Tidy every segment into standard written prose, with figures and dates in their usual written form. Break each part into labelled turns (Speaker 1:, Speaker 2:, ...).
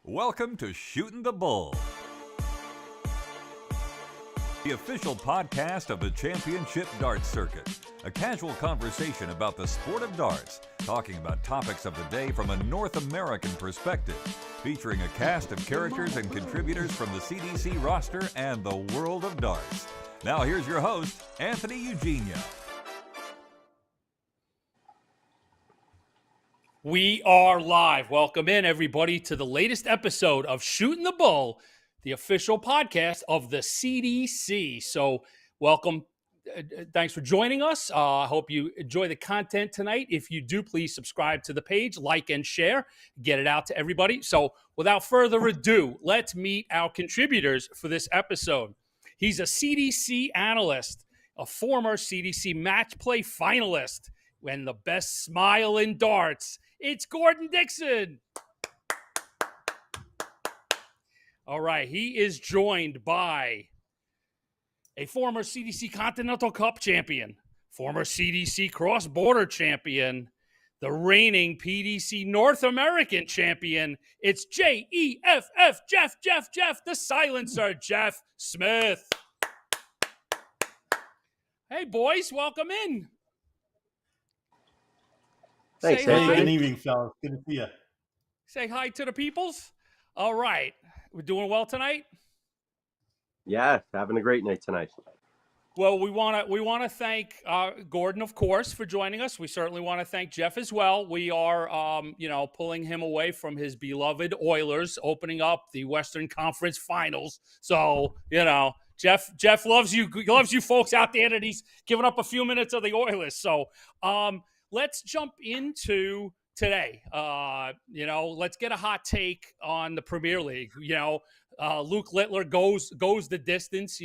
Speaker 1: Welcome to Shootin' the Bull, the official podcast of the Championship Darts Circuit. A casual conversation about the sport of darts, talking about topics of the day from a North American perspective, featuring a cast of characters and contributors from the CDC roster and the world of darts. Now here's your host, Antony Eugenia.
Speaker 2: We are live. Welcome in, everybody, to the latest episode of Shootin' the Bull, the official podcast of the CDC. So, welcome. Thanks for joining us. I hope you enjoy the content tonight. If you do, please subscribe to the page, like and share, get it out to everybody. So, without further ado, let's meet our contributors for this episode. He's a CDC analyst, a former CDC match play finalist, and the best smile in darts. It's Gordon Dixon. All right, he is joined by a former CDC Continental Cup champion, former CDC Cross-Border champion, the reigning PDC North American champion. It's J-E-F-F, Jeff, the silencer, Jeff Smith. Hey, boys, welcome in.
Speaker 3: Thanks.
Speaker 2: Hey,
Speaker 3: good evening, fellas. Good to see you.
Speaker 2: Say hi to the peoples. All right. We're doing well tonight?
Speaker 3: Yeah, having a great night tonight.
Speaker 2: Well, we want to thank Gordon, of course, for joining us. We certainly want to thank Jeff as well. We are, pulling him away from his beloved Oilers, opening up the Western Conference Finals. So, Jeff loves you. He loves you folks out there, and he's giving up a few minutes of the Oilers. So, let's jump into today. Let's get a hot take on the Premier League. Luke Littler goes the distance.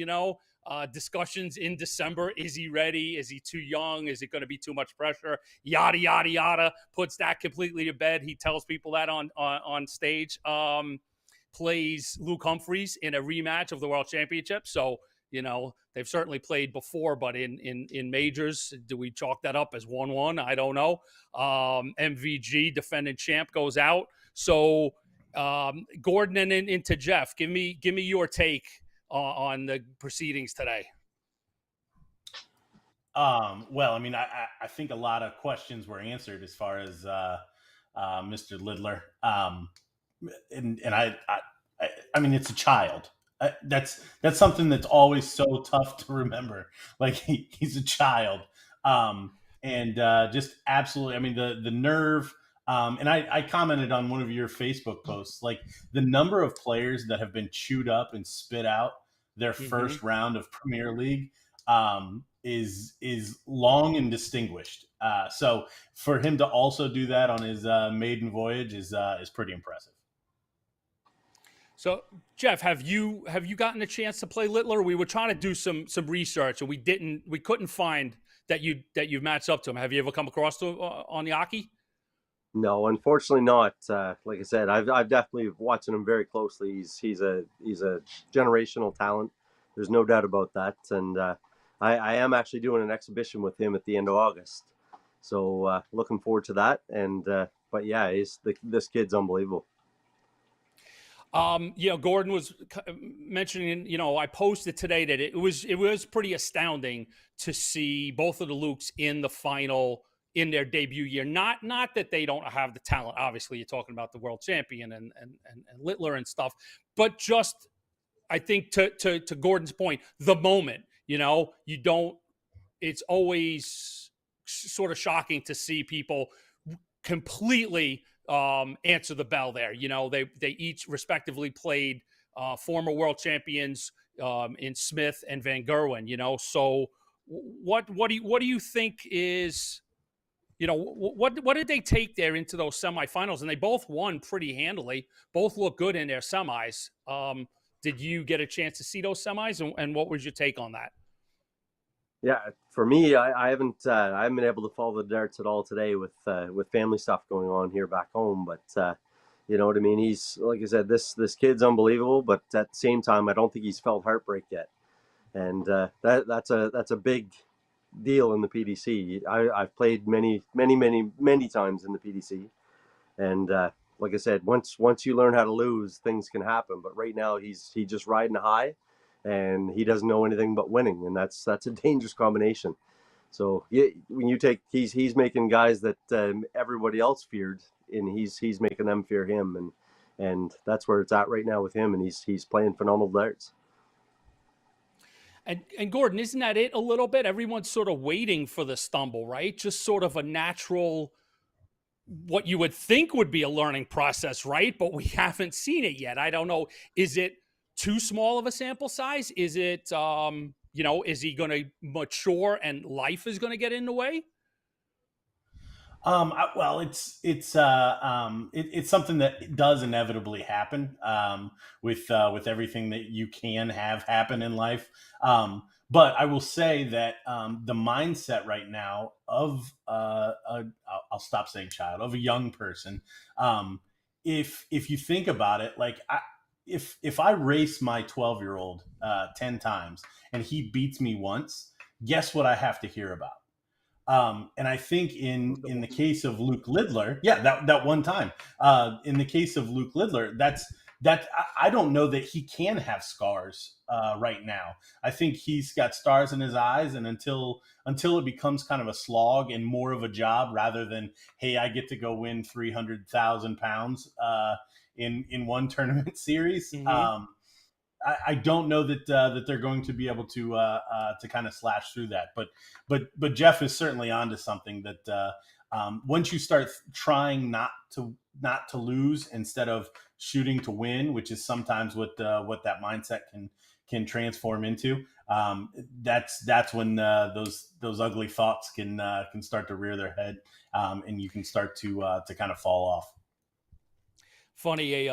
Speaker 2: Discussions in December. Is he ready? Is he too young? Is it going to be too much pressure? Yada yada yada. Puts that completely to bed. He tells people that on stage. Plays Luke Humphries in a rematch of the World Championship. So. They've certainly played before, but in majors, do we chalk that up as 1-1? I don't know. MVG, defending champ, goes out. So, Gordon and into Jeff, give me your take on the proceedings today.
Speaker 4: I think a lot of questions were answered as far as Mr. Littler. It's a child. That's something that's always so tough to remember. Like he's a child, just absolutely. I mean, the nerve. I commented on one of your Facebook posts, like the number of players that have been chewed up and spit out their first round of Premier League is long and distinguished. So for him to also do that on his maiden voyage is pretty impressive.
Speaker 2: So, Jeff, have you gotten a chance to play Littler? We were trying to do some research, and we couldn't find that you've matched up to him. Have you ever come across to on the hockey?
Speaker 3: No, unfortunately not. Like I said, I've definitely watching him very closely. He's a generational talent. There's no doubt about that. And I am actually doing an exhibition with him at the end of August. So looking forward to that. And but yeah, this kid's unbelievable.
Speaker 2: Gordon was mentioning, I posted today that it was pretty astounding to see both of the Lukes in the final in their debut year. Not that they don't have the talent. Obviously, you're talking about the world champion and Littler and stuff, but just I think to Gordon's point, the moment, it's always sort of shocking to see people completely answer the bell there. They each respectively played former world champions in Smith and Van Gerwen. So what do you think is, what did they take there into those semifinals? And they both won pretty handily. Both look good in their semis. Did you get a chance to see those semis, and what was your take on that?
Speaker 3: Yeah, for me, I haven't been able to follow the darts at all today with family stuff going on here back home. But you know what I mean. He's, like I said, this kid's unbelievable. But at the same time, I don't think he's felt heartbreak yet, and that's a big deal in the PDC. I've played many times in the PDC, and like I said, once you learn how to lose, things can happen. But right now, he's just riding high, and he doesn't know anything but winning, and that's a dangerous combination. So yeah, when you take he's making guys that everybody else feared, and he's making them fear him, and that's where it's at right now with him, and he's playing phenomenal darts.
Speaker 2: And Gordon, isn't that it a little bit? Everyone's sort of waiting for the stumble, right? Just sort of a natural, what you would think would be a learning process, right? But we haven't seen it yet. I don't know. Is it too small of a sample size? Is it, is he going to mature and life is going to get in the way?
Speaker 4: Well, it's something that does inevitably happen with everything that you can have happen in life. But I will say that the mindset right now of I'll stop saying child, of a young person, if you think about it, like if I race my 12-year-old 10 times and he beats me once, guess what I have to hear about? And I think in the case of Luke Lidler, that one time, in the case of Luke Lidler, I don't know that he can have scars right now. I think he's got stars in his eyes, and until it becomes kind of a slog and more of a job rather than, hey, I get to go win 300,000 pounds in one tournament series. Mm-hmm. I don't know that they're going to be able to kind of slash through that, but Jeff is certainly onto something that once you start trying not to lose instead of shooting to win, which is sometimes what that mindset can transform into. That's when those ugly thoughts can start to rear their head, and you can start to kind of fall off.
Speaker 2: Funny,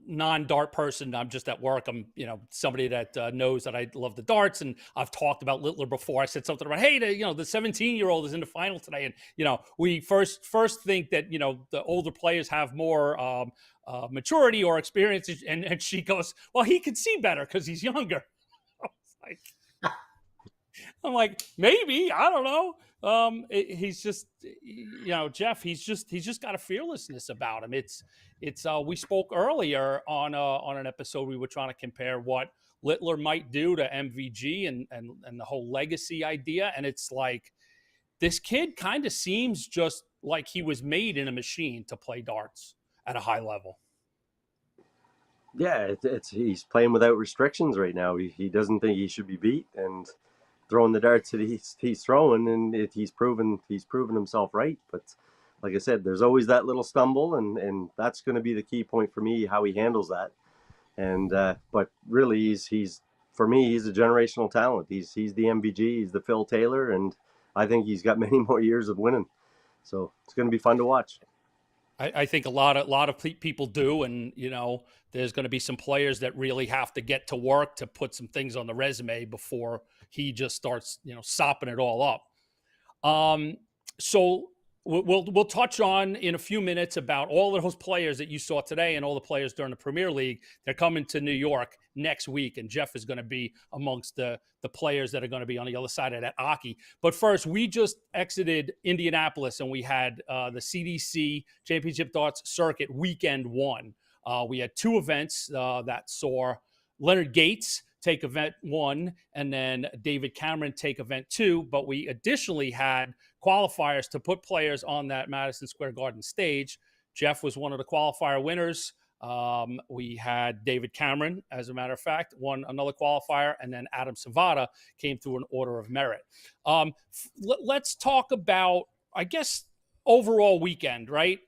Speaker 2: non-dart person. I'm just at work. I'm, somebody that knows that I love the darts, and I've talked about Littler before. I said something about, hey, the 17-year-old is in the final today, and we first think that the older players have more maturity or experience, and she goes, well, he can see better because he's younger. I'm like, maybe, I don't know. He's just, Jeff, he's just got a fearlessness about him. It's we spoke earlier on an episode. We were trying to compare what Littler might do to MVG and the whole legacy idea. And it's like, this kid kind of seems just like he was made in a machine to play darts at a high level.
Speaker 3: Yeah, he's playing without restrictions right now. He doesn't think he should be beat, and throwing the darts that he's throwing, and he's proven himself right. But like I said, there's always that little stumble, and that's going to be the key point for me, how he handles that. And but really, he's for me, he's a generational talent. He's the MVG, he's the Phil Taylor, and I think he's got many more years of winning. So it's going to be fun to watch.
Speaker 2: I think a lot of people do, and there's going to be some players that really have to get to work to put some things on the resume before he just starts sopping it all up. So we'll touch on in a few minutes about all of those players that you saw today and all the players during the Premier League. They're coming to New York next week, and Jeff is going to be amongst the players that are going to be on the other side of that hockey. But first, we just exited Indianapolis, and we had the CDC Championship Darts Circuit Weekend 1. We had two events that saw Leonard Gates take event 1 and then David Cameron take event 2. But we additionally had qualifiers to put players on that Madison Square Garden stage. Jeff was one of the qualifier winners. We had David Cameron, as a matter of fact, won another qualifier, and then Adam Savada came through an order of merit. Let's talk about, I guess, overall weekend, right?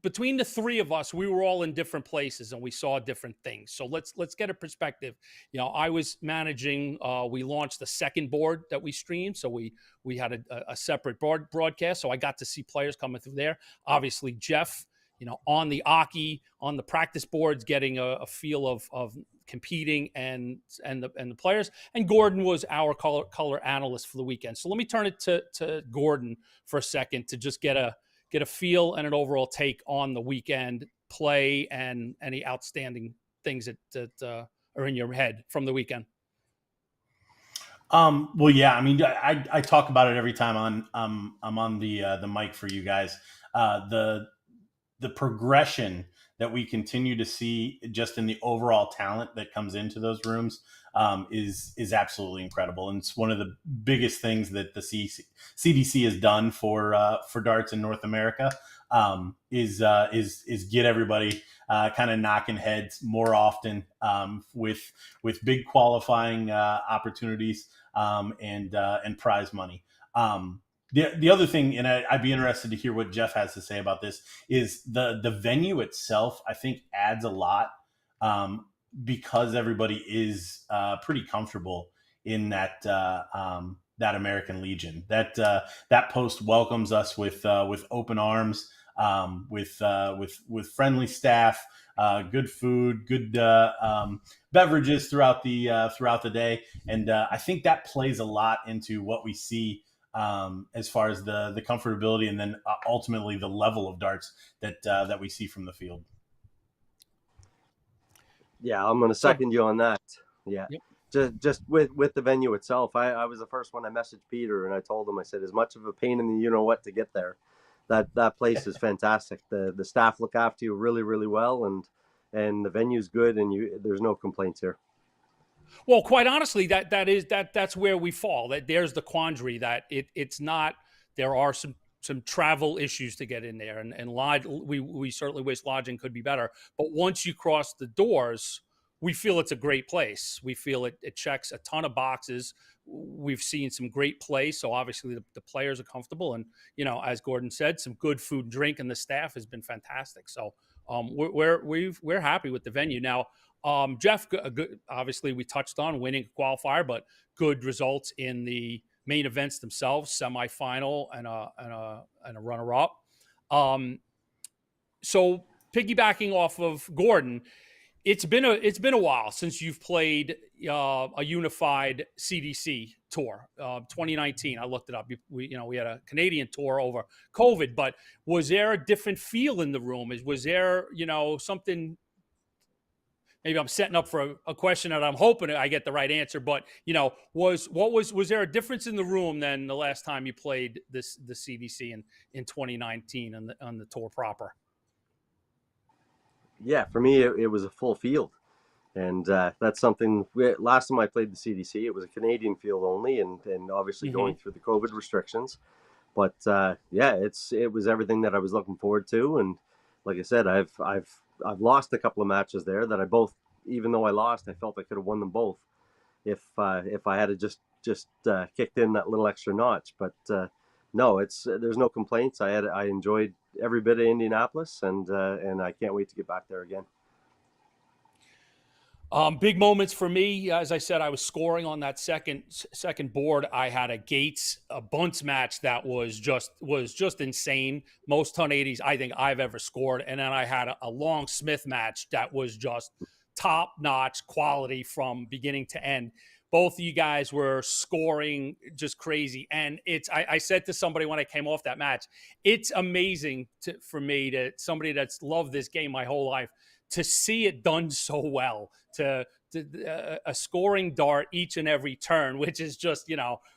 Speaker 2: Between the three of us, we were all in different places and we saw different things. So let's get a perspective. I was managing, we launched the second board that we streamed. So we had a separate broadcast. So I got to see players coming through there. Obviously, Jeff, on the Aki, on the practice boards, getting a feel of competing and the players. And Gordon was our color analyst for the weekend. So let me turn it to Gordon for a second to just get a feel and an overall take on the weekend play and any outstanding things that are in your head from the weekend.
Speaker 4: Well, yeah, I mean, I talk about it every time I'm on the mic for you guys. the progression that we continue to see just in the overall talent that comes into those rooms is absolutely incredible, and it's one of the biggest things that the CDC has done for darts in North America. Is get everybody kind of knocking heads more often with big qualifying opportunities and prize money. The other thing, and I'd be interested to hear what Jeff has to say about this, is the venue itself, I think, adds a lot because everybody is pretty comfortable in that American Legion. That post welcomes us with open arms, with friendly staff, good food, good beverages throughout the day, and I think that plays a lot into what we see as far as the comfortability, and then ultimately the level of darts that we see from the field.
Speaker 3: Yeah, I'm going to second you on that. Yeah.
Speaker 2: Yep.
Speaker 3: Just with the venue itself, I was the first one. I messaged Peter and I told him, I said, as much of a pain in the you-know-what to get there, that place is fantastic. The staff look after you really, really well, and the venue's good, and there's no complaints here.
Speaker 2: Well, quite honestly, that's where we fall. That there's the quandary that it's not. There are some travel issues to get in there, and we certainly wish lodging could be better. But once you cross the doors, we feel it's a great place. We feel it checks a ton of boxes. We've seen some great play, so obviously the players are comfortable, and as Gordon said, some good food and drink, and the staff has been fantastic. So we're happy with the venue now. Jeff, obviously we touched on winning a qualifier, but good results in the main events themselves, semifinal and a runner-up. So piggybacking off of Gordon, it's been a while since you've played a unified CDC tour. 2019, I looked it up. We had a Canadian tour over COVID, but was there a different feel in the room? Was there something? Maybe I'm setting up for a question that I'm hoping I get the right answer, but was there a difference in the room than the last time you played the CDC in 2019 on the tour proper?
Speaker 3: Yeah, for me it was a full field, and that's something. Last time I played the CDC, it was a Canadian field only, and obviously going through the COVID restrictions. But it was everything that I was looking forward to, and like I said, I've lost a couple of matches there that even though I lost, I felt I could have won them both if I had just kicked in that little extra notch. But no, there's no complaints. I enjoyed every bit of Indianapolis, and I can't wait to get back there again.
Speaker 2: Big moments for me. As I said, I was scoring on that second board. I had a bunts match that was just insane. Most 1080s I think I've ever scored. And then I had a long Smith match that was just top notch quality from beginning to end. Both of you guys were scoring just crazy. And I said to somebody when I came off that match, it's amazing for me, to somebody that's loved this game my whole life, to see it done so well, to a scoring dart each and every turn, which is just,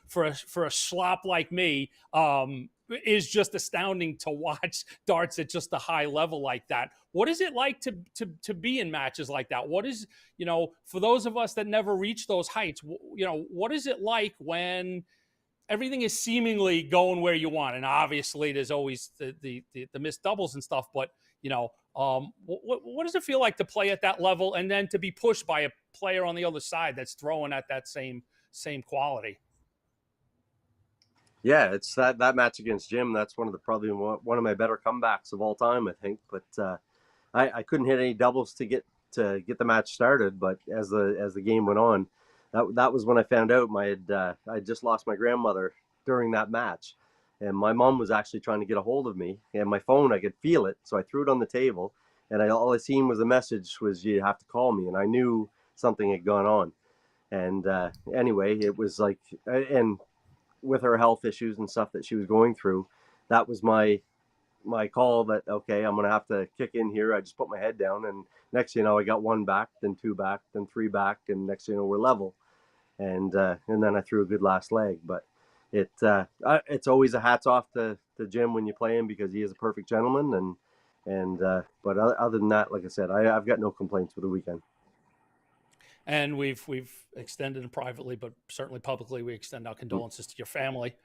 Speaker 2: for a slop like me, is just astounding to watch darts at just a high level like that. What is it like to be in matches like that? What is, for those of us that never reach those heights, what is it like when everything is seemingly going where you want? And obviously there's always the missed doubles and stuff, but what does it feel like to play at that level and then to be pushed by a player on the other side that's throwing at that same quality?
Speaker 3: Yeah, it's that match against Jim. That's probably one of my better comebacks of all time, I think. But I couldn't hit any doubles to get the match started. But as the game went on, that was when I found out I just lost my grandmother during that match. And my mom was actually trying to get a hold of me, and my phone, I could feel it. So I threw it on the table, and all I seen was the message was, you have to call me. And I knew something had gone on. And anyway, it was like, and with her health issues and stuff that she was going through, that was my call that, okay, I'm going to have to kick in here. I just put my head down, and next thing you know, I got 1 back, then 2 back, then 3 back, and next thing you know, we're level. And then I threw a good last leg. But it's always a hats off to Jim when you play him, because he is a perfect gentleman, And but other than that, like I said, I've got no complaints with the weekend.
Speaker 2: And we've extended it privately, but certainly publicly, we extend our condolences to your family.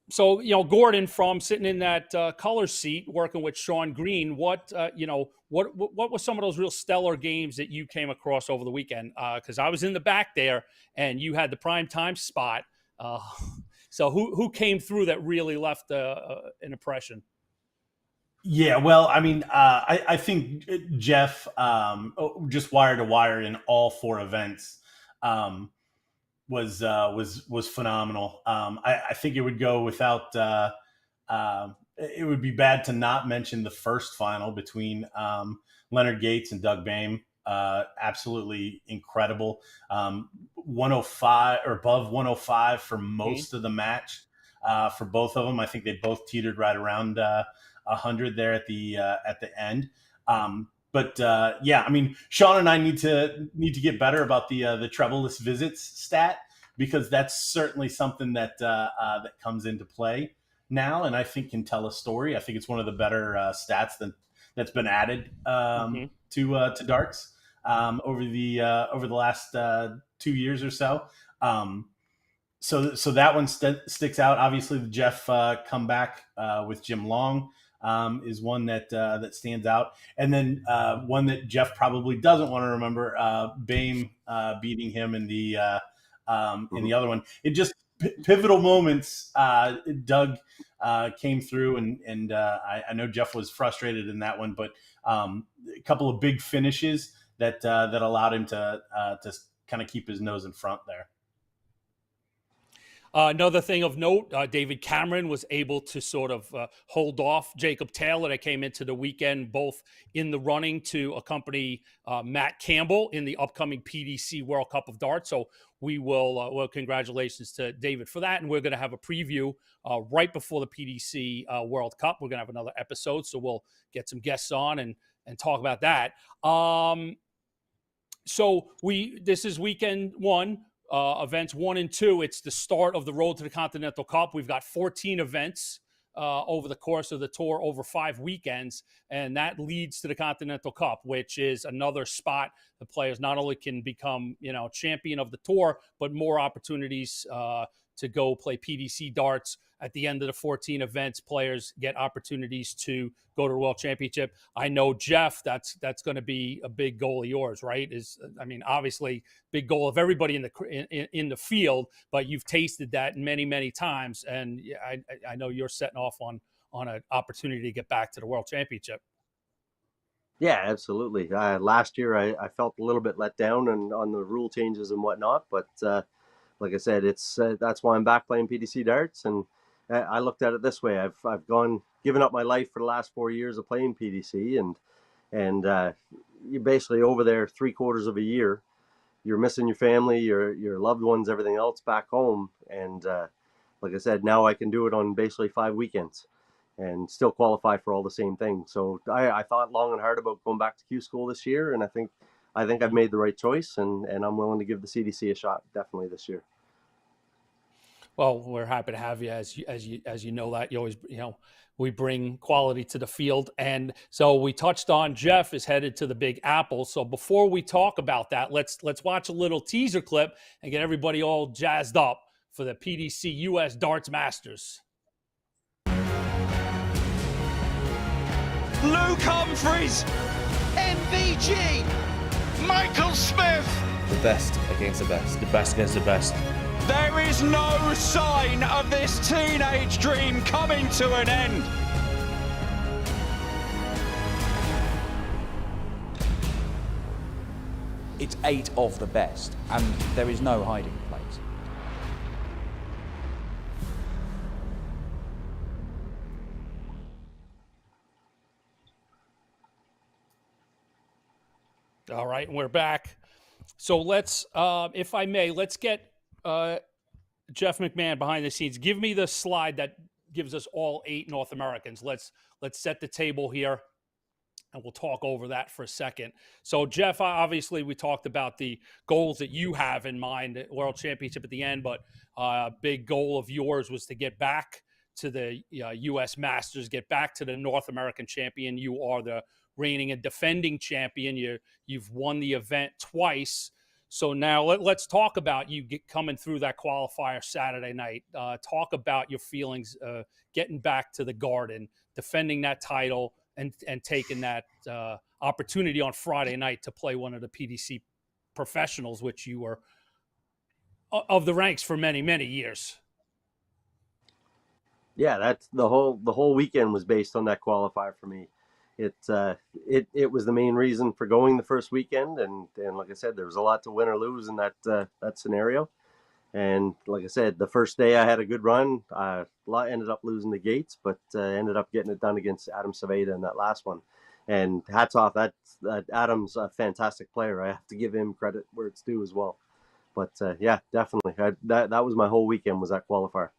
Speaker 2: So, Gordon, from sitting in that color seat, working with Sean Green, what were some of those real stellar games that you came across over the weekend? Because I was in the back there, and you had the prime time spot. So, who came through that really left an impression?
Speaker 4: Yeah, well, I mean, I think Jeff, just wire to wire in all 4 events, was phenomenal. I think it would go without. It would be bad to not mention the first final between Leonard Gates and Doug Boehm. Absolutely incredible. 105 or above 105 for most of the match for both of them. I think they both teetered right around 100 there at the end. But I mean, Sean and I need to get better about the treble-less visits stat, because that's certainly something that that comes into play now, and I think can tell a story. I think it's one of the better stats that's been added to darts over the last 2 years or so. So that one sticks out. Obviously, the Jeff comeback with Jim Long is one that stands out. And then one that Jeff probably doesn't want to remember, Boehm beating him in the other one. It just pivotal moments. Doug came through, and I know Jeff was frustrated in that one, but a couple of big finishes that allowed him to kind of keep his nose in front there.
Speaker 2: Another thing of note, David Cameron was able to sort of hold off Jacob Taylor that came into the weekend, both in the running to accompany Matt Campbell in the upcoming PDC World Cup of Darts. So we will, congratulations to David for that. And we're going to have a preview right before the PDC World Cup. We're going to have another episode, so we'll get some guests on and talk about that. So this is weekend 1. Events 1 and 2, it's the start of the road to the Continental Cup. We've got 14 events over the course of the tour over 5 weekends, and that leads to the Continental Cup, which is another spot the players not only can become, champion of the tour, but more opportunities to go play PDC darts. At the end of the 14 events, players get opportunities to go to the World Championship. I know, Jeff, that's going to be a big goal of yours, right? Obviously, big goal of everybody in the field, but you've tasted that many, many times, and I know you're setting off on an opportunity to get back to the World Championship.
Speaker 3: Yeah, absolutely. Last year, I felt a little bit let down on the rule changes and whatnot, but like I said, it's that's why I'm back playing PDC darts, and I looked at it this way: I've given up my life for the last 4 years of playing PDC, and you're basically over there 3/4 of a year. You're missing your family, your loved ones, everything else back home, and like I said, now I can do it on basically 5 weekends, and still qualify for all the same things. So I thought long and hard about going back to Q school this year, and I think I've made the right choice, and I'm willing to give the CDC a shot definitely this year.
Speaker 2: Well, we're happy to have you. As you know that you always, we bring quality to the field. And so we touched on Jeff is headed to the Big Apple. So before we talk about that, let's watch a little teaser clip and get everybody all jazzed up for the PDC US Darts Masters.
Speaker 5: Luke Humphreys, MVG, Michael Smith.
Speaker 6: The best against the best. The best against the best.
Speaker 5: There is no sign of this teenage dream coming to an end.
Speaker 6: It's 8 of the best, and there is no hiding place.
Speaker 2: All right, and we're back. So let's, if I may, let's get Jeff McMahon behind the scenes. Give me the slide that gives us all 8 North Americans. Let's set the table here, and we'll talk over that for a second. So, Jeff, obviously we talked about the goals that you have in mind, World Championship at the end, but a big goal of yours was to get back to the US Masters, get back to the North American champion. You are the reigning and defending champion. You've won the event twice. So now let's talk about you coming through that qualifier Saturday night. Talk about your feelings getting back to the Garden, defending that title, and taking that opportunity on Friday night to play one of the PDC professionals, which you were of the ranks for many, many years.
Speaker 3: Yeah, that's the whole weekend was based on that qualifier for me. It was the main reason for going the first weekend, and like I said, there was a lot to win or lose in that scenario. And like I said, the first day I had a good run. Ended up losing the gates, but ended up getting it done against Adam Saveda in that last one. And hats off, that Adam's a fantastic player. I have to give him credit where it's due as well. But yeah, definitely, that was my whole weekend, was that qualifier.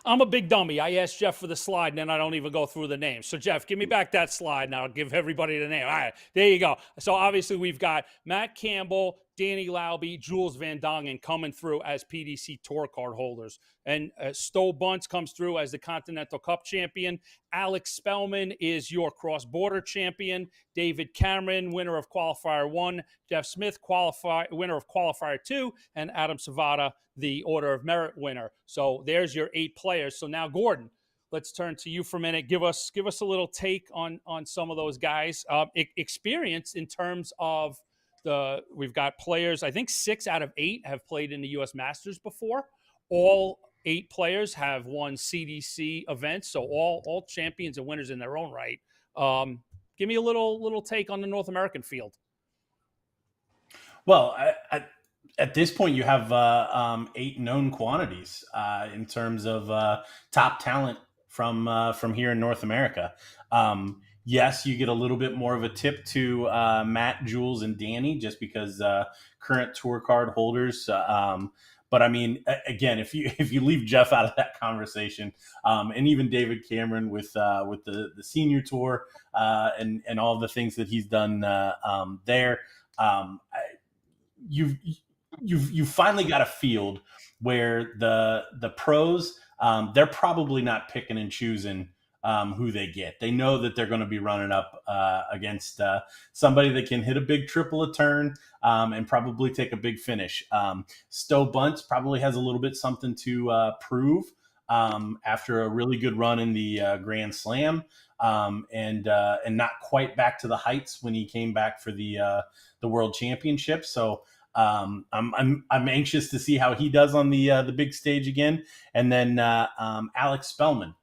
Speaker 2: I'm a big dummy. I asked Jeff for the slide, and then I don't even go through the names. So, Jeff, give me back that slide, and I'll give everybody the name. All right, there you go. So, obviously, we've got Matt Campbell, Danny Lauby, Jules Van Dongen coming through as PDC Tour card holders. And Stowe Bunce comes through as the Continental Cup champion. Alex Spellman is your cross-border champion. David Cameron, winner of Qualifier 1. Jeff Smith, winner of Qualifier 2. And Adam Savada, the Order of Merit winner. So there's your 8 players. So now, Gordon, let's turn to you for a minute. Give us a little take on some of those guys. Experience in terms of we've got players, I think 6 out of 8 have played in the US Masters before. All 8 players have won CDC events, so all champions and winners in their own right. Give me a little take on the North American field.
Speaker 4: Well, at this point, you have 8 known quantities in terms of top talent from here in North America. Yes, you get a little bit more of a tip to Matt, Jules, and Danny, just because current tour card holders. But I mean, again, if you leave Jeff out of that conversation, and even David Cameron with the senior tour and all the things that he's done there, you've finally got a field where the pros, they're probably not picking and choosing who they get. They know that they're going to be running up against somebody that can hit a big triple a turn and probably take a big finish. Stowe Bunce probably has a little bit something to prove after a really good run in the Grand Slam and not quite back to the heights when he came back for the World Championship. So I'm anxious to see how he does on the big stage again. And then Alex Spellman,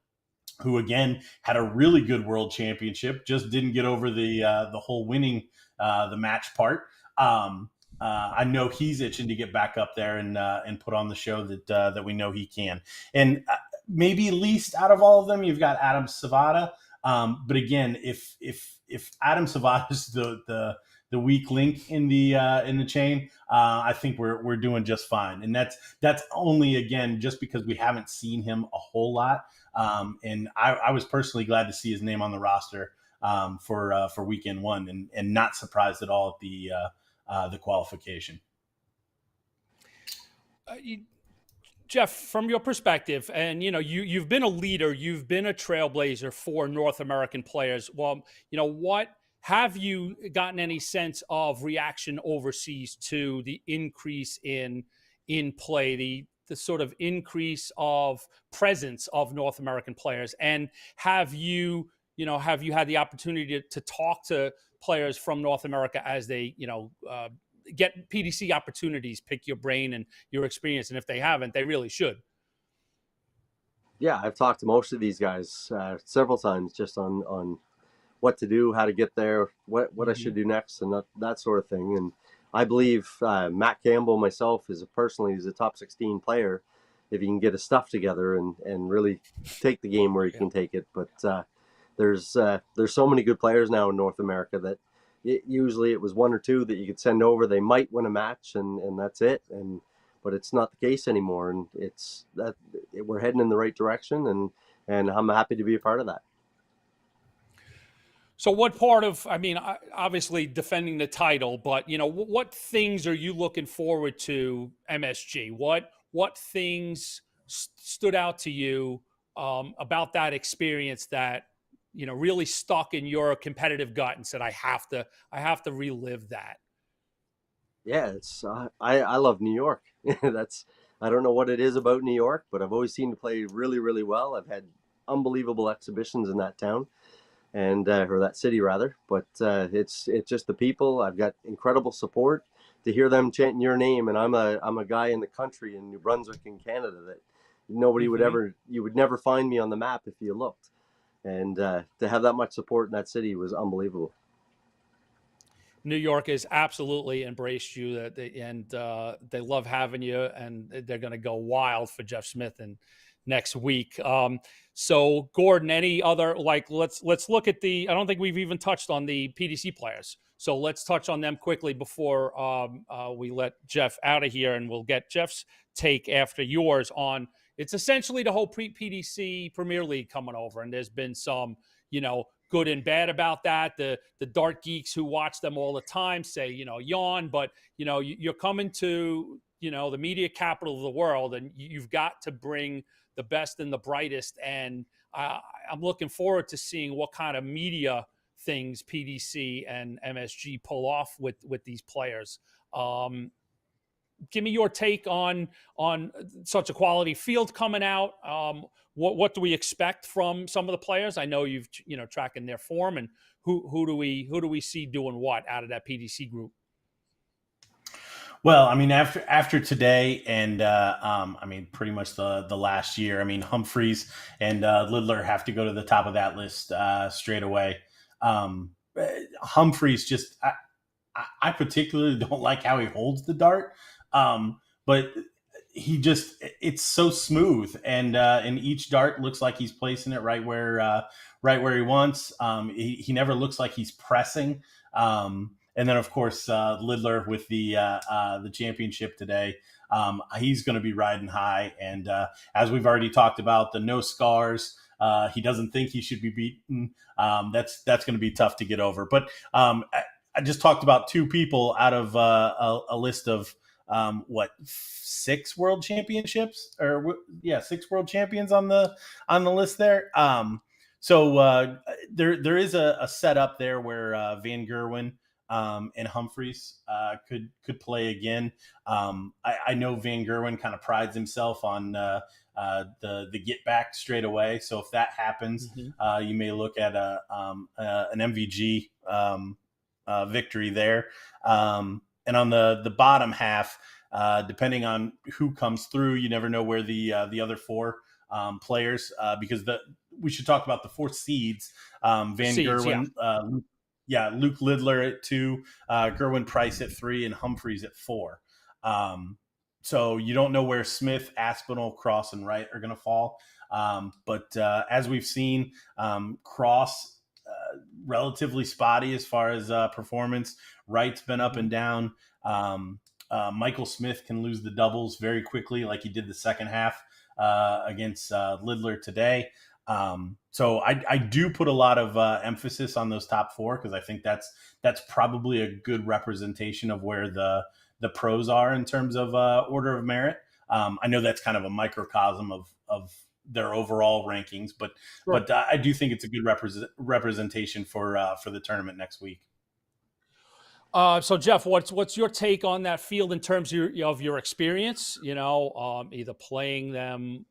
Speaker 4: who again had a really good World Championship, just didn't get over the whole winning the match part. I know he's itching to get back up there and put on the show that we know he can. And maybe least out of all of them, you've got Adam Savada. But again, if Adam Savada is the weak link in the chain, I think we're doing just fine. And that's only, again, just because we haven't seen him a whole lot. And I was personally glad to see his name on the roster for weekend 1 and not surprised at all at the qualification.
Speaker 2: Jeff, from your perspective, and you've been a leader, you've been a trailblazer for North American players. Well, what have you gotten any sense of reaction overseas to the increase in play, the sort of increase of presence of North American players? And have you had the opportunity to talk to players from North America as they, get PDC opportunities, pick your brain and your experience? And if they haven't, they really should.
Speaker 3: Yeah, I've talked to most of these guys several times just on what to do, how to get there, what I should do next, and that sort of thing. And I believe Matt Campbell, myself, is a top 16 player if he can get his stuff together and really take the game where he can take it. But there's so many good players now in North America that usually it was 1 or 2 that you could send over. They might win a match and that's it. But it's not the case anymore. And we're heading in the right direction, and I'm happy to be a part of that.
Speaker 2: So what part of, obviously defending the title, but, what things are you looking forward to MSG? What things stood out to you about that experience that, really stuck in your competitive gut and said, I have to relive that?
Speaker 3: Yeah, it's I love New York. That's I don't know what it is about New York, but I've always seen to play really really well. I've had unbelievable exhibitions in that town and or that city rather. But it's just the people. I've got incredible support to hear them chanting your name, and I'm a guy in the country in New Brunswick in Canada that nobody would ever you would never find me on the map if you looked, and to have that much support in that city was unbelievable.
Speaker 2: New York has absolutely embraced you, and they love having you, and they're going to go wild for Jeff Smith and next week. So, Gordon, any other let's look at the. I don't think we've even touched on the PDC players, so let's touch on them quickly before we let Jeff out of here, and we'll get Jeff's take after yours on. It's essentially the whole PDC Premier League coming over, and there's been some, good and bad about that. The dart geeks who watch them all the time say, yawn, but you're coming to, the media capital of the world, and you've got to bring the best and the brightest. And I'm looking forward to seeing what kind of media things PDC and MSG pull off with these players. Give me your take on such a quality field coming out. What do we expect from some of the players? I know you've tracking their form, and who do we see doing what out of that PDC group?
Speaker 4: Well, I mean, after today, and I mean, pretty much the last year. I mean, Humphreys and Lidler have to go to the top of that list straight away. Humphreys just, I particularly don't like how he holds the dart, but it's so smooth, and each dart looks like he's placing it right where he wants. He never looks like he's pressing. And then, of course, Lidler with the championship today. He's going to be riding high. And as we've already talked about, the no scars. He doesn't think he should be beaten. That's going to be tough to get over. But I just talked about two people out of a list of 6 world championships, or 6 world champions on the list there. So there is a setup there where Van Gerwen and Humphreys could play again. I know Van Gerwen kind of prides himself on the get back straight away. So if that happens, you may look at an MVG victory there. And on the bottom half, depending on who comes through, you never know where the other 4 players, because we should talk about the 4 seeds. Van Gerwen, Luke Lidler at 2, Gerwin Price at 3, and Humphreys at 4. So you don't know where Smith, Aspinall, Cross, and Wright are going to fall. But as we've seen, Cross relatively spotty as far as performance. Wright's been up and down. Michael Smith can lose the doubles very quickly, like he did the second half against Lidler today. So I do put a lot of emphasis on those top 4, because I think that's probably a good representation of where the pros are in terms of order of merit. I know that's kind of a microcosm of their overall rankings, but I do think it's a good representation for the tournament next week.
Speaker 2: So Jeff, what's your take on that field in terms of your experience? Either playing them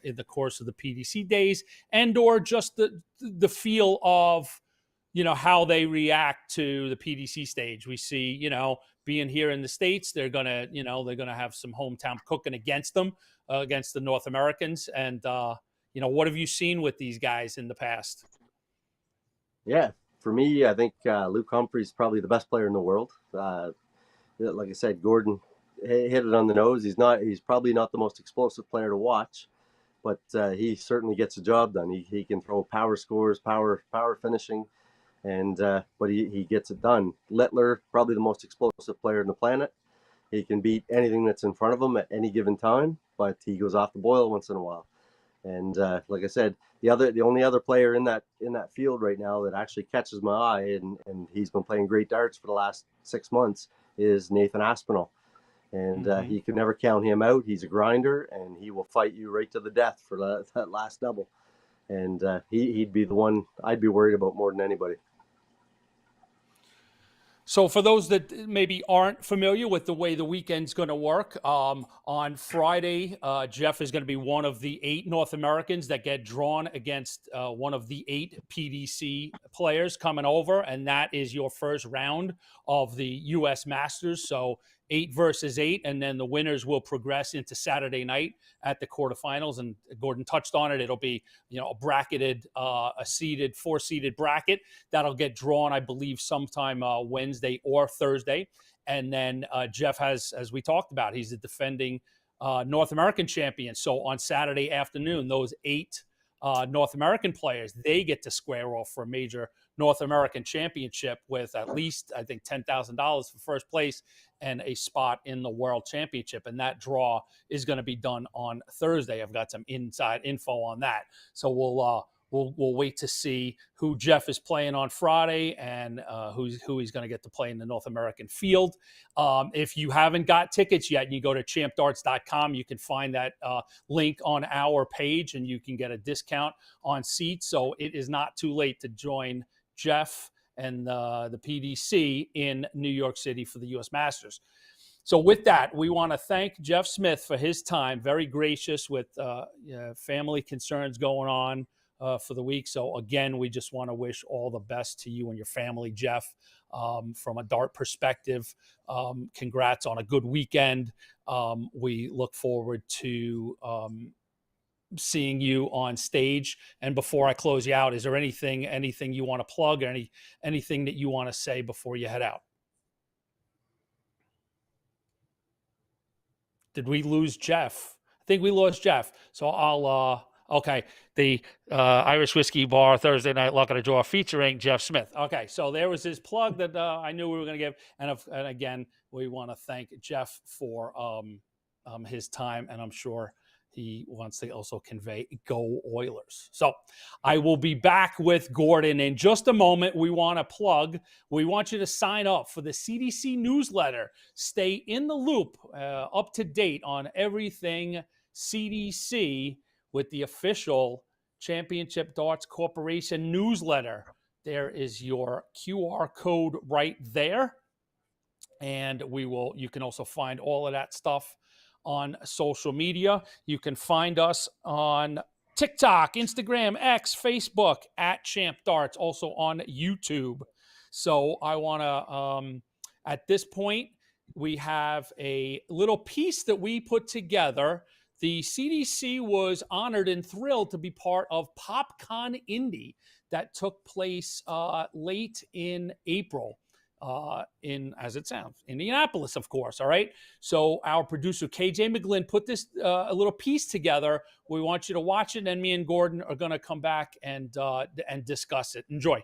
Speaker 2: in the course of the PDC days, and or just the feel of how they react to the PDC stage. We see being here in the States, they're gonna have some hometown cooking against them, against the North Americans, and what have you seen with these guys in the past?
Speaker 3: Yeah. For me, I think Luke Humphreys is probably the best player in the world. Like I said, Gordon hit it on the nose. He's probably not the most explosive player to watch, but he certainly gets the job done. He can throw power scores, power finishing, and but he gets it done. Littler, probably the most explosive player on the planet. He can beat anything that's in front of him at any given time, but he goes off the boil once in a while. And like I said, the only other player in that field right now that actually catches my eye, and he's been playing great darts for the last 6 months, is Nathan Aspinall. And you can never count him out. He's a grinder, and he will fight you right to the death for that last double. And he'd be the one I'd be worried about more than anybody.
Speaker 2: So for those that maybe aren't familiar with the way the weekend's going to work, on Friday, Jeff is going to be one of the 8 North Americans that get drawn against one of the 8 PDC players coming over, and that is your first round of the US Masters. So 8 versus 8, and then the winners will progress into Saturday night at the quarterfinals. And Gordon touched on it. It'll be, a bracketed, a 4-seeded bracket that'll get drawn, I believe, sometime Wednesday or Thursday. And then Jeff has, as we talked about, he's the defending North American champion. So on Saturday afternoon, those 8 North American players, they get to square off for a major North American championship with at least, I think, $10,000 for first place and a spot in the World Championship. And that draw is going to be done on Thursday. I've got some inside info on that. So we'll wait to see who Jeff is playing on Friday and who he's going to get to play in the North American field. If you haven't got tickets yet and you go to champdarts.com, you can find that link on our page and you can get a discount on seats. So it is not too late to join Jeff and the PDC in New York City for the US Masters. So with that, we want to thank Jeff Smith for his time, very gracious with family concerns going on for the week. So again, we just want to wish all the best to you and your family, Jeff. From a dart perspective, congrats on a good weekend. We look forward to seeing you on stage. And before I close you out, is there anything you want to plug, or anything that you want to say before you head out? Did we lose Jeff? I think we lost Jeff. So I'll okay, the Irish Whiskey Bar Thursday Night Luck of the Draw featuring Jeff Smith. Okay, so there was his plug that I knew we were going to give. And again, we want to thank Jeff for his time, and I'm sure he wants to also convey go Oilers. So I will be back with Gordon in just a moment. We want you to sign up for the CDC newsletter. Stay in the loop, up to date on everything CDC with the official Championship Darts Corporation newsletter. There is your QR code right there. And you can also find all of that stuff on social media. You can find us on TikTok, Instagram, X, Facebook at Champ Darts, also on YouTube. So I want to, at this point, we have a little piece that we put together. The CDC was honored and thrilled to be part of Popcon Indy that took place late in April. As it sounds, Indianapolis, of course. All right. So our producer, KJ McGlynn, put this a little piece together. We want you to watch it, and me and Gordon are going to come back and discuss it. Enjoy.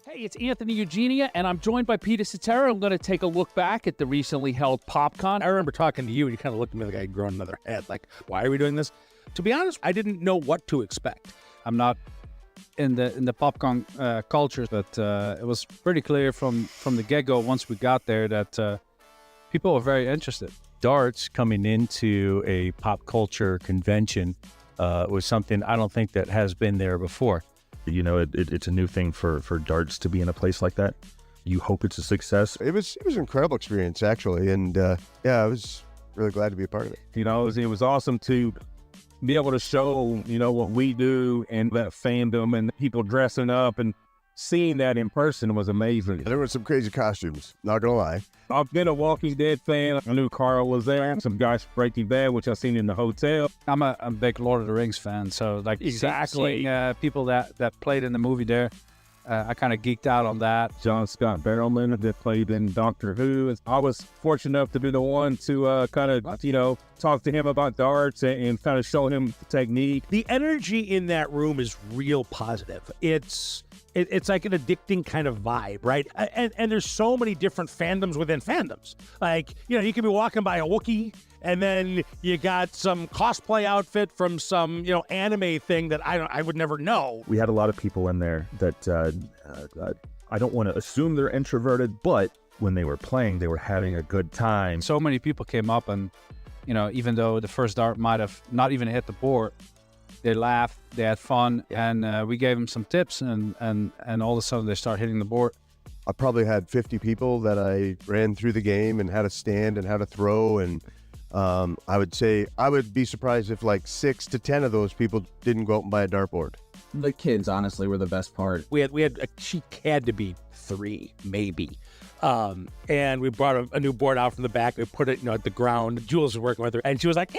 Speaker 2: Hey, it's Antony Eugenia, and I'm joined by Peter Cetera. I'm going to take a look back at the recently held Popcon.
Speaker 7: I remember talking to you, and you kind of looked at me like I had grown another head. Like, why are we doing this? To be honest, I didn't know what to expect. I'm not in the Popcon culture, but it was pretty clear from the get-go once we got there that people were very interested.
Speaker 8: Darts coming into a pop culture convention was something I don't think that has been there before.
Speaker 9: You know, it's a new thing for darts to be in a place like that. You hope it's a success.
Speaker 10: It was an incredible experience, actually, and I was really glad to be a part of it.
Speaker 8: You know, it was awesome to be able to show, what we do and that fandom and people dressing up, and seeing that in person was amazing.
Speaker 10: There were some crazy costumes, not gonna lie.
Speaker 8: I've been a Walking Dead fan. I knew Carl was there. Some guys from Breaking Bad, which I've seen in the hotel.
Speaker 7: I'm a big Lord of the Rings fan, so seeing people that played in the movie there, I kind of geeked out on that.
Speaker 8: John Scott Barrowman that played in Doctor Who. I was fortunate enough to be the one to kind of, talk to him about darts and kind of show him the technique.
Speaker 11: The energy in that room is real positive. It's like an addicting kind of vibe, right? And there's so many different fandoms within fandoms. Like, you can be walking by a Wookiee, and then you got some cosplay outfit from some, anime thing that I would never know.
Speaker 9: We had a lot of people in there that I don't want to assume they're introverted, but when they were playing, they were having a good time.
Speaker 7: So many people came up and, even though the first dart might have not even hit the board, they laughed, they had fun, and we gave them some tips, and all of a sudden they start hitting the board.
Speaker 10: I probably had 50 people that I ran through the game and how to stand and how to throw, and I would say I would be surprised if like 6 to 10 of those people didn't go out and buy a dartboard.
Speaker 6: The kids, honestly, were the best part.
Speaker 11: We had she had to be 3, maybe. And we brought a new board out from the back. We put it, at the ground. Jules was working with her, and she was like,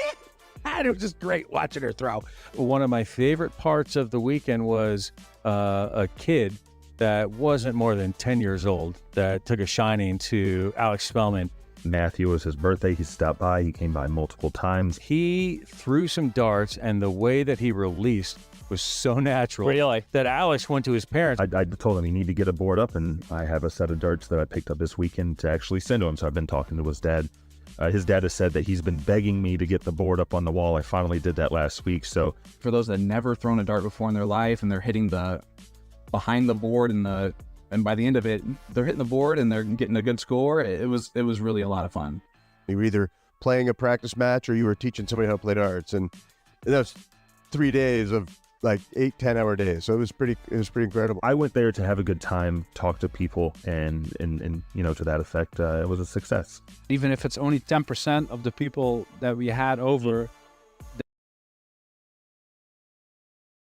Speaker 11: and it was just great watching her throw.
Speaker 7: One of my favorite parts of the weekend was a kid that wasn't more than 10 years old that took a shining to Alex Spellman.
Speaker 9: Matthew, was his birthday. He stopped by. He came by multiple times.
Speaker 7: He threw some darts, and the way that he released was so natural.
Speaker 11: Really?
Speaker 7: That Alex went to his parents.
Speaker 9: I told him he needed to get a board up, and I have a set of darts that I picked up this weekend to actually send to him. So I've been talking to his dad. His dad has said that he's been begging me to get the board up on the wall. I finally did that last week. So
Speaker 6: for those that never thrown a dart before in their life, and they're hitting the behind the board, and by the end of it, they're hitting the board and they're getting a good score. It was really a lot of fun.
Speaker 10: You were either playing a practice match or you were teaching somebody how to play darts, and that was 3 days of like 8-10 hour days. So it was pretty incredible.
Speaker 9: I went there to have a good time, talk to people, and to that effect, it was a success.
Speaker 7: Even if it's only 10% of the people that we had over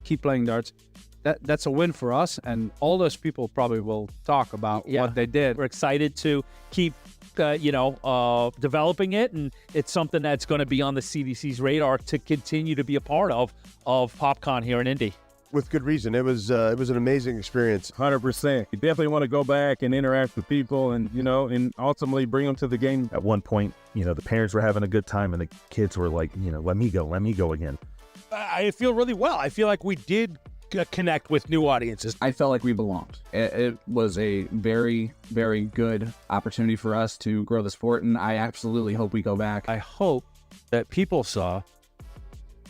Speaker 7: keep playing darts, that's a win for us, and all those people probably will talk about what they did.
Speaker 11: We're excited to keep developing it, and it's something that's going to be on the CDC's radar to continue to be a part of Popcon here in Indy.
Speaker 10: With good reason. It was an amazing experience.
Speaker 8: 100%. You definitely want to go back and interact with people, and and ultimately bring them to the game.
Speaker 9: At one point, the parents were having a good time, and the kids were like, let me go again.
Speaker 11: I feel really well. I feel like we did connect with new audiences.
Speaker 6: I felt like we belonged. It was a very, very good opportunity for us to grow the sport, and I absolutely hope we go back.
Speaker 7: I hope that people saw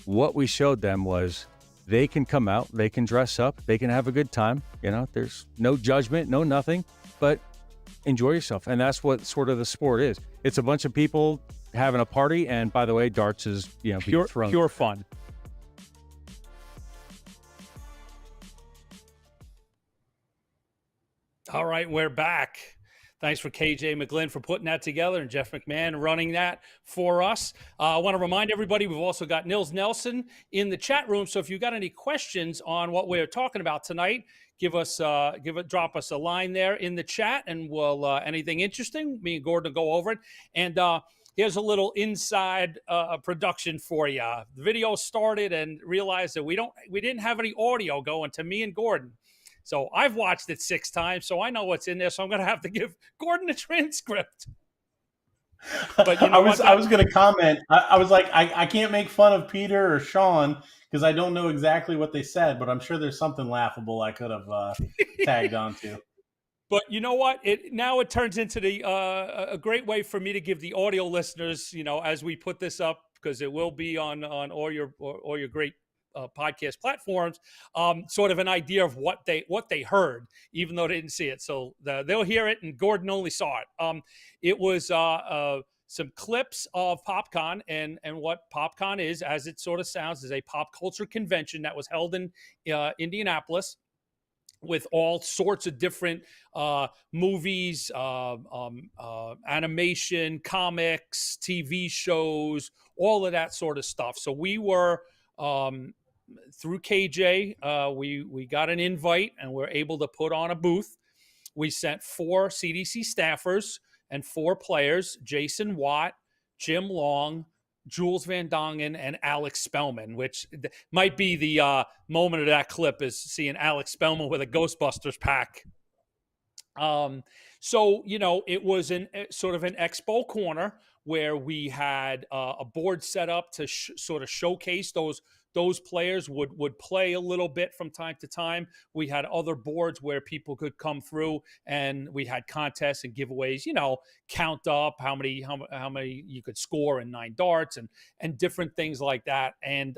Speaker 7: what we showed them was they can come out, they can dress up, they can have a good time. There's no judgment, no nothing, but enjoy yourself. And that's what sort of the sport is. It's a bunch of people having a party, and by the way, darts is
Speaker 11: pure fun.
Speaker 2: All right, we're back. Thanks for KJ McGlynn for putting that together, and Jeff McMahon running that for us. I want to remind everybody we've also got Nils Nelson in the chat room. So if you've got any questions on what we're talking about tonight, drop us a line there in the chat, and we'll anything interesting, me and Gordon will go over it. And here's a little inside production for you. The video started and realized that we didn't have any audio going to me and Gordon. So I've watched it 6 times, so I know what's in there. So I'm going to have to give Gordon a transcript.
Speaker 4: But I was going to comment. I was like, I can't make fun of Peter or Sean because I don't know exactly what they said, but I'm sure there's something laughable I could have tagged onto.
Speaker 2: But you know what? It turns into a great way for me to give the audio listeners, as we put this up, because it will be on all your great podcast platforms, sort of an idea of what they heard, even though they didn't see it. So they'll hear it, and Gordon only saw it. It was some clips of Popcon, and what Popcon is, as it sort of sounds, is a pop culture convention that was held in Indianapolis, with all sorts of different movies, animation, comics, TV shows, all of that sort of stuff. So we were through KJ, we got an invite, and we're able to put on a booth. We sent 4 CDC staffers and 4 players: Jason Watt, Jim Long, Jules Van Dongen, and Alex Spellman, which might be the moment of that clip, is seeing Alex Spellman with a Ghostbusters pack. So, it was sort of an expo corner where we had a board set up to sort of showcase those players would play a little bit from time to time. We had other boards where people could come through, and we had contests and giveaways, count up how many you could score in 9 darts and different things like that. And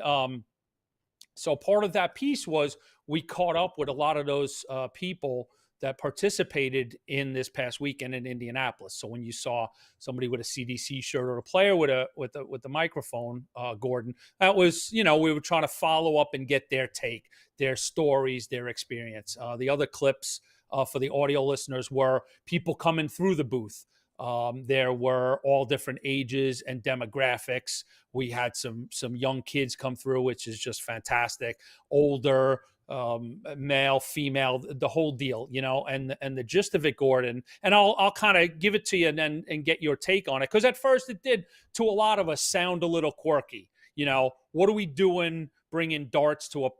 Speaker 2: so part of that piece was we caught up with a lot of those people that participated in this past weekend in Indianapolis. So when you saw somebody with a CDC shirt or a player with the microphone, Gordon, that was, we were trying to follow up and get their take, their stories, their experience. The other clips for the audio listeners were people coming through the booth. There were all different ages and demographics. We had some young kids come through, which is just fantastic. Older, male, female, the whole deal, and the gist of it, Gordon. And I'll kind of give it to you and get your take on it, because at first it did, to a lot of us, sound a little quirky. What are we doing bringing darts to a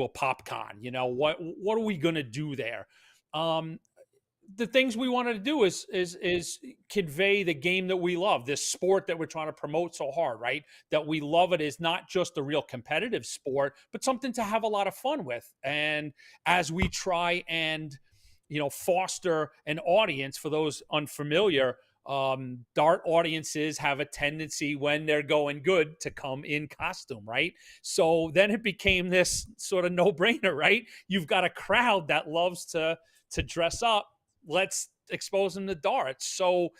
Speaker 2: Popcon? What are we gonna do there? The things we wanted to do is convey the game that we love, this sport that we're trying to promote so hard, right? That we love it is not just a real competitive sport, but something to have a lot of fun with. And as we try and, foster an audience for those unfamiliar, dart audiences have a tendency, when they're going good, to come in costume, right? So then it became this sort of no-brainer, right? You've got a crowd that loves to dress up. Let's expose them to darts. So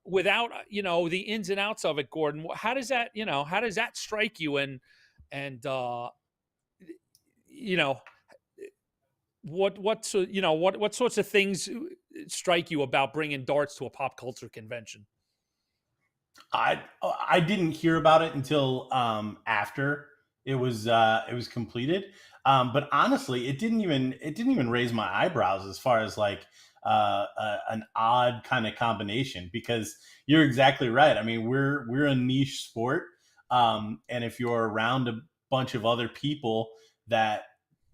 Speaker 2: without, the ins and outs of it, Gordon, how does that strike you? And what sorts of things strike you about bringing darts to a pop culture convention?
Speaker 4: I didn't hear about it until after it was completed. But honestly, it didn't even raise my eyebrows as far as like an odd kind of combination, because you're exactly right. I mean, we're a niche sport, and if you're around a bunch of other people that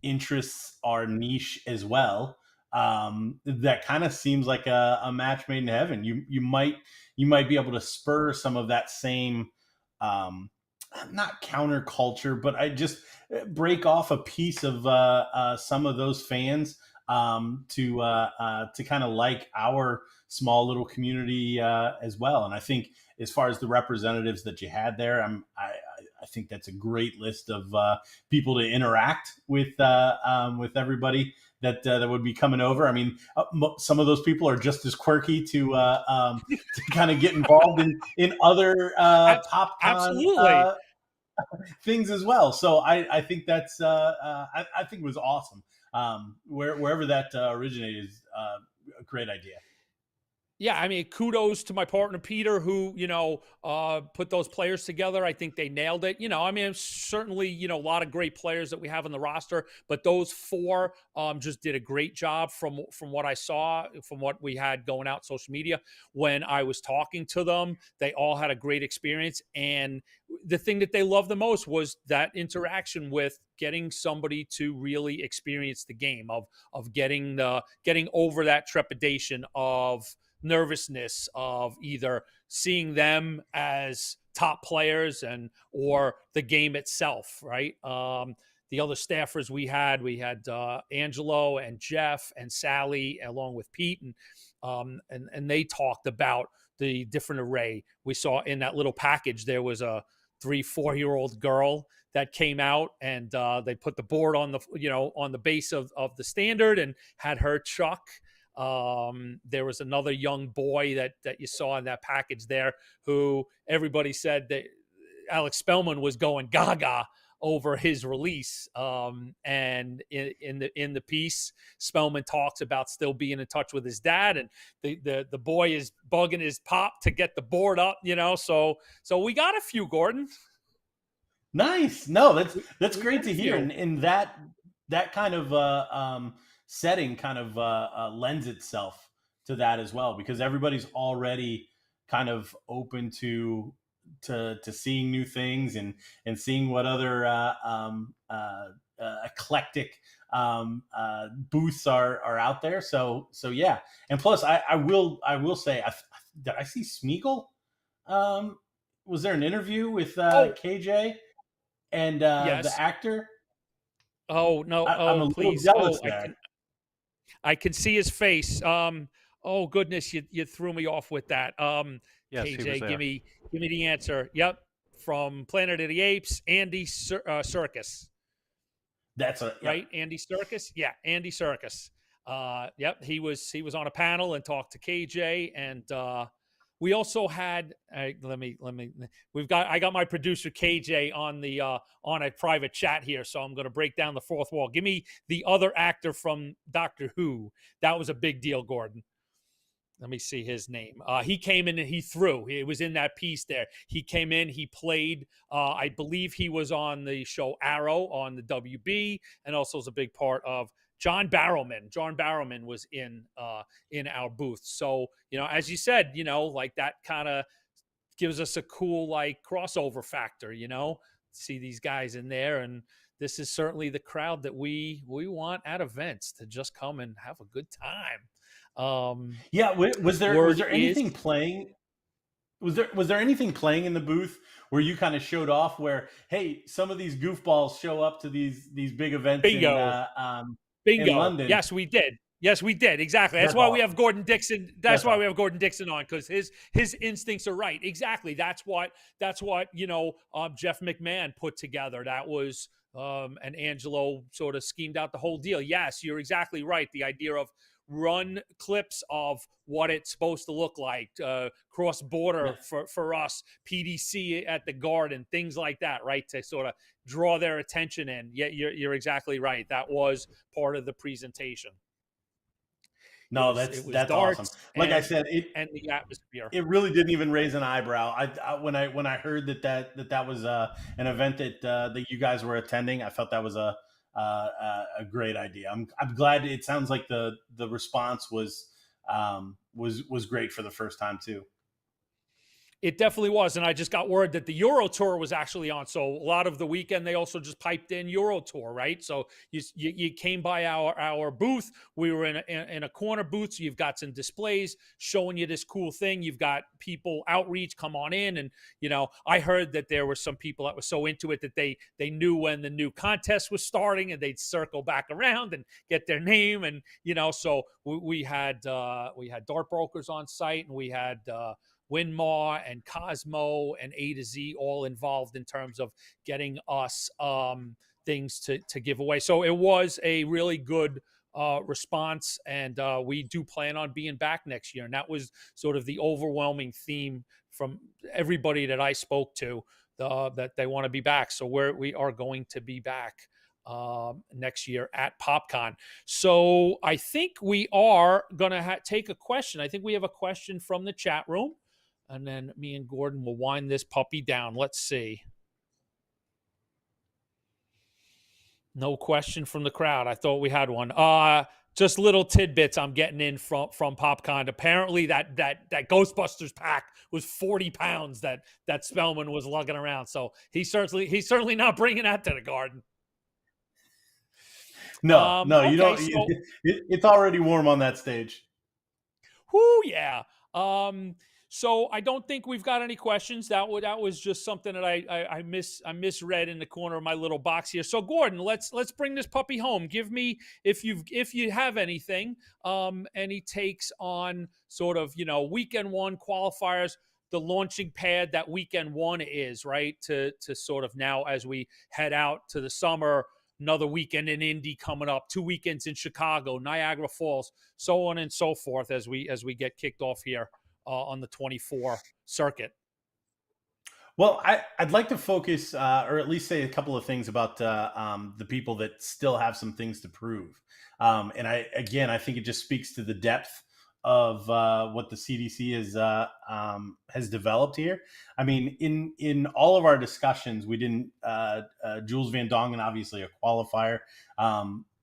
Speaker 4: interests are niche as well, that kind of seems like a match made in heaven. You might be able to spur some of that same, not counterculture, but I just break off a piece of some of those fans to kind of like our small little community as well. And I think as far as the representatives that you had there, I think that's a great list of people to interact with everybody that would be coming over. I mean, some of those people are just as quirky to kind of get involved in other Popcon things as well. So I think that's I think it was awesome. Wherever that originated is a great idea.
Speaker 2: Yeah, I mean, kudos to my partner Peter, who put those players together. I think they nailed it. I mean, certainly a lot of great players that we have on the roster, but those four just did a great job from what I saw, from what we had going out social media. When I was talking to them, they all had a great experience, and the thing that they loved the most was that interaction with getting somebody to really experience the game, of getting over that trepidation of nervousness of either seeing them as top players or the game itself, right? The other staffers we had Angelo and Jeff and Sally, along with Pete, and they talked about the different array. We saw in that little package there was a 3-4-year-old girl that came out, and they put the board on the base of the standard and had her chuck. There was another young boy that you saw in that package there, who everybody said that Alex Spellman was going gaga over his release. And in the piece, Spellman talks about still being in touch with his dad, and the boy is bugging his pop to get the board up, so we got a few, Gordon.
Speaker 4: Nice. No, that's great to hear. And that kind of setting kind of lends itself to that as well, because everybody's already kind of open to seeing new things and seeing what other eclectic booths are out there. So yeah. And plus I will say, did I see Smeagol? Was there an interview with KJ and
Speaker 2: yes.
Speaker 4: the actor?
Speaker 2: Oh no!
Speaker 4: I'm a
Speaker 2: please!
Speaker 4: Little jealous
Speaker 2: I can see his face. Oh goodness, you threw me off with that.
Speaker 12: Yes,
Speaker 2: KJ, give me the answer. Yep, from Planet of the Apes, Andy Serkis.
Speaker 4: That's
Speaker 2: right, Andy Serkis. Yeah, Andy Serkis. Yep, he was on a panel and talked to KJ, and we also had. I got my producer KJ on a private chat here, so I'm going to break down the fourth wall. Give me the other actor from Doctor Who. That was a big deal, Gordon. Let me see his name. He came in and he threw. He was in that piece there. He came in, he played. I believe he was on the show Arrow on the WB, and also was a big part of John Barrowman. John Barrowman was in our booth. So, as you said, like that kind of gives us a cool like crossover factor, see these guys in there. And this is certainly the crowd that we want at events to just come and have a good time.
Speaker 4: Was there anything playing? Was there anything playing in the booth where you kind of showed off where, hey, some of these goofballs show up to these big events
Speaker 2: Bingo.
Speaker 4: in London?
Speaker 2: Yes, we did. Exactly. That's why we have Gordon Dixon. That's why we have Gordon Dixon on, because his instincts are right. Exactly. That's what Jeff McMahon put together. That was and Angelo sort of schemed out the whole deal. Yes, you're exactly right. The idea of run clips of what it's supposed to look like, cross border for us, PDC at the Garden, things like that, right? To sort of draw their attention in. Yeah, you're exactly right. That was part of the presentation.
Speaker 4: No, that's awesome. Like I said,
Speaker 2: and the atmosphere.
Speaker 4: It really didn't even raise an eyebrow. When I heard that was an event that you guys were attending, I felt that was a great idea. I'm glad. It sounds like the response was great for the first time too.
Speaker 2: It definitely was, and I just got word that the Euro Tour was actually on. So a lot of the weekend they also just piped in Euro Tour, right? So you came by our booth. We were in a corner booth, so you've got some displays showing you this cool thing. You've got people outreach, come on in, and I heard that there were some people that were so into it that they knew when the new contest was starting, and they'd circle back around and get their name, and so we had dart brokers on site, and we had Winmar and Cosmo and A to Z all involved in terms of getting us things to give away. So it was a really good response, and we do plan on being back next year. And that was sort of the overwhelming theme from everybody that I spoke to, that they want to be back. So we are going to be back next year at Popcon. So I think we are going to take a question. I think we have a question from the chat room. And then me and Gordon will wind this puppy down. Let's see. No question from the crowd. I thought we had one. Just little tidbits I'm getting in from Popcon. Apparently that Ghostbusters pack was 40 pounds that Spellman was lugging around. So he's certainly not bringing that to the Garden.
Speaker 4: No, you don't. So, it's already warm on that stage.
Speaker 2: Whoo, yeah. So I don't think we've got any questions. That was just something that I misread in the corner of my little box here. So Gordon, let's bring this puppy home. Give me, if you have anything, any takes on sort of weekend one qualifiers, the launching pad that weekend one is, right? To sort of now as we head out to the summer, another weekend in Indy coming up, 2 weekends in Chicago, Niagara Falls, so on and so forth as we get kicked off here on the 24 circuit.
Speaker 4: Well, I'd like to focus, or at least say a couple of things about the people that still have some things to prove. And I think it just speaks to the depth of what the CDC has developed here. I mean, in all of our discussions, we didn't Jules Van Dongen, obviously a qualifier,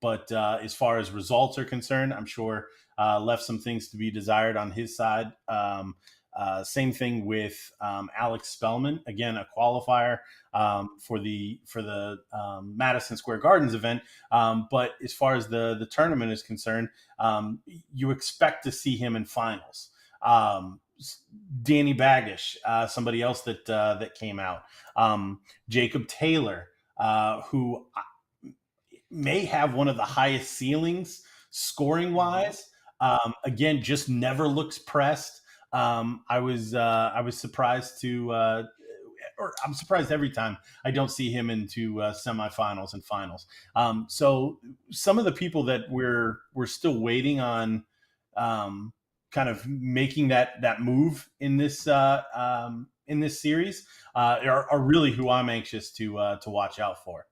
Speaker 4: but as far as results are concerned, I'm sure left some things to be desired on his side. Same thing with Alex Spellman, again, a qualifier for the Madison Square Gardens event. But as far as the tournament is concerned, you expect to see him in finals. Danny Baggish, somebody else that came out. Jacob Taylor, who may have one of the highest ceilings scoring wise. Again, just never looks pressed. I was surprised to or I'm surprised every time I don't see him into semifinals and finals. So some of the people that we're still waiting on, kind of making that move in this series, are really who I'm anxious to watch out for.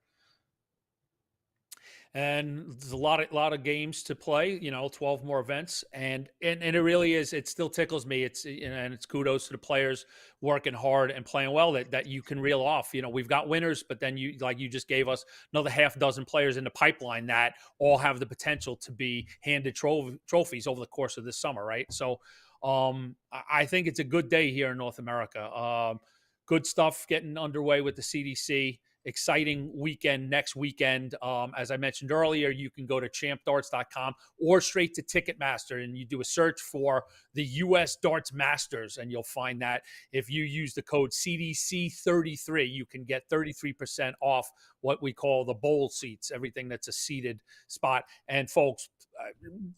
Speaker 2: And there's a lot of games to play, 12 more events. And it really is, it still tickles me. And it's kudos to the players working hard and playing well that you can reel off. We've got winners, but then you just gave us another half dozen players in the pipeline that all have the potential to be handed trophies over the course of this summer. Right. So I think it's a good day here in North America. Good stuff getting underway with the CDC. Exciting weekend next weekend. As I mentioned earlier, you can go to champdarts.com or straight to Ticketmaster and you do a search for the US Darts Masters and you'll find that if you use the code CDC33, you can get 33% off what we call the bowl seats, everything that's a seated spot. And folks,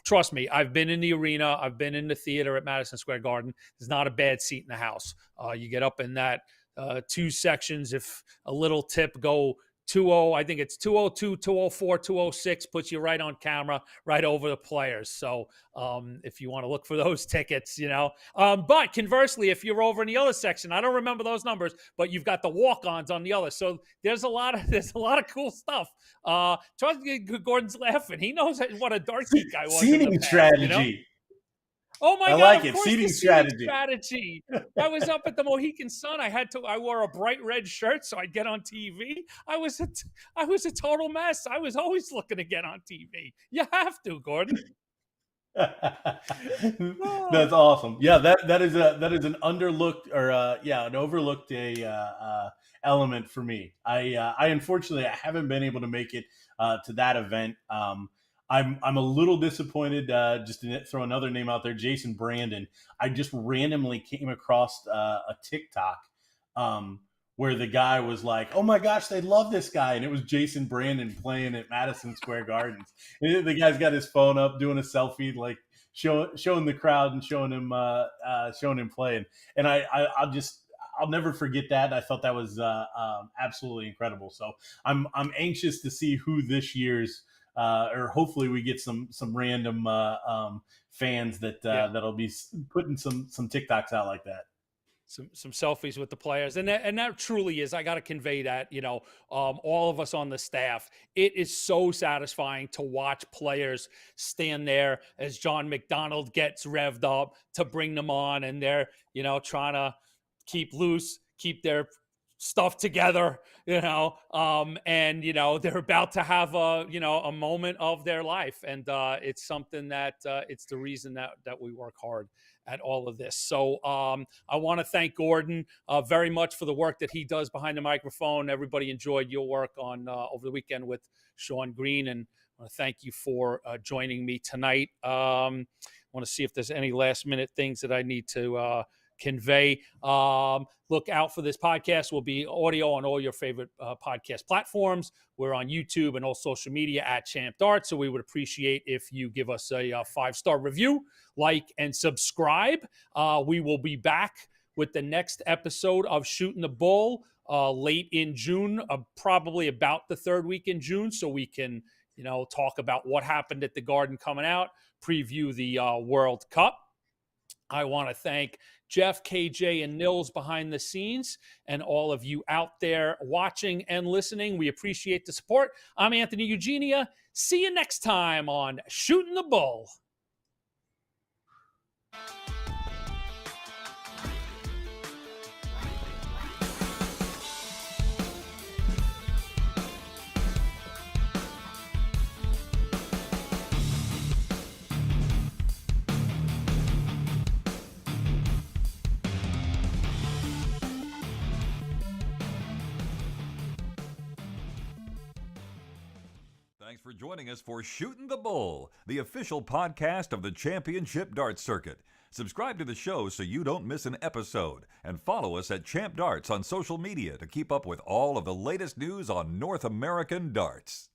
Speaker 2: trust me, I've been in the arena, I've been in the theater at Madison Square Garden. There's not a bad seat in the house. You get up in that two sections. If a little tip, go 2-0, I think it's 202, 204, 206, puts you right on camera, right over the players. So if you want to look for those tickets, but conversely, if you're over in the other section, I don't remember those numbers, but you've got the walk-ons on the other. So there's a lot of cool stuff. Trust me, Gordon's laughing. He knows what a dart geek I was.
Speaker 4: Seating strategy.
Speaker 2: Oh my
Speaker 4: I
Speaker 2: God!
Speaker 4: like
Speaker 2: of
Speaker 4: it.
Speaker 2: course
Speaker 4: Seating
Speaker 2: the
Speaker 4: strategy.
Speaker 2: I was up at the Mohican Sun. I wore a bright red shirt so I'd get on TV. I was a total mess. I was always looking to get on TV. You have to, Gordon.
Speaker 4: That's awesome. Yeah, that is an underlooked or an overlooked element for me. I unfortunately I haven't been able to make it to that event. I'm a little disappointed. Just to throw another name out there, Jason Brandon. I just randomly came across a TikTok where the guy was like, "Oh my gosh, they love this guy," and it was Jason Brandon playing at Madison Square Gardens. And the guy's got his phone up, doing a selfie, like showing the crowd and showing him playing. And I'll never forget that. I thought that was absolutely incredible. So I'm anxious to see who this year's. Or hopefully we get some random fans that'll be putting some TikToks out like that.
Speaker 2: Some selfies with the players, and that truly is. I got to convey that. All of us on the staff, it is so satisfying to watch players stand there as John McDonald gets revved up to bring them on, and they're trying to keep loose, keep their stuff together, and they're about to have a moment of their life, and it's something that it's the reason that we work hard at all of this. So I want to thank Gordon very much for the work that he does behind the microphone. Everybody enjoyed your work on over the weekend with Sean Green, and I want to thank you for joining me tonight. I want to see if there's any last minute things that I need to convey. Look out for this podcast. Will be audio on all your favorite podcast platforms. We're on YouTube and all social media at Champ Darts. So we would appreciate if you give us a 5-star review, like, and subscribe. We will be back with the next episode of Shooting the Bull late in June, probably about the third week in June, so we can talk about what happened at the Garden coming out, preview the World Cup. I want to thank Jeff, KJ, and Nils behind the scenes, and all of you out there watching and listening. We appreciate the support. I'm Antony Eugenia. See you next time on Shooting the Bull.
Speaker 1: Thanks for joining us for Shooting the Bull, the official podcast of the Championship Darts Circuit. Subscribe to the show so you don't miss an episode, and follow us at Champ Darts on social media to keep up with all of the latest news on North American darts.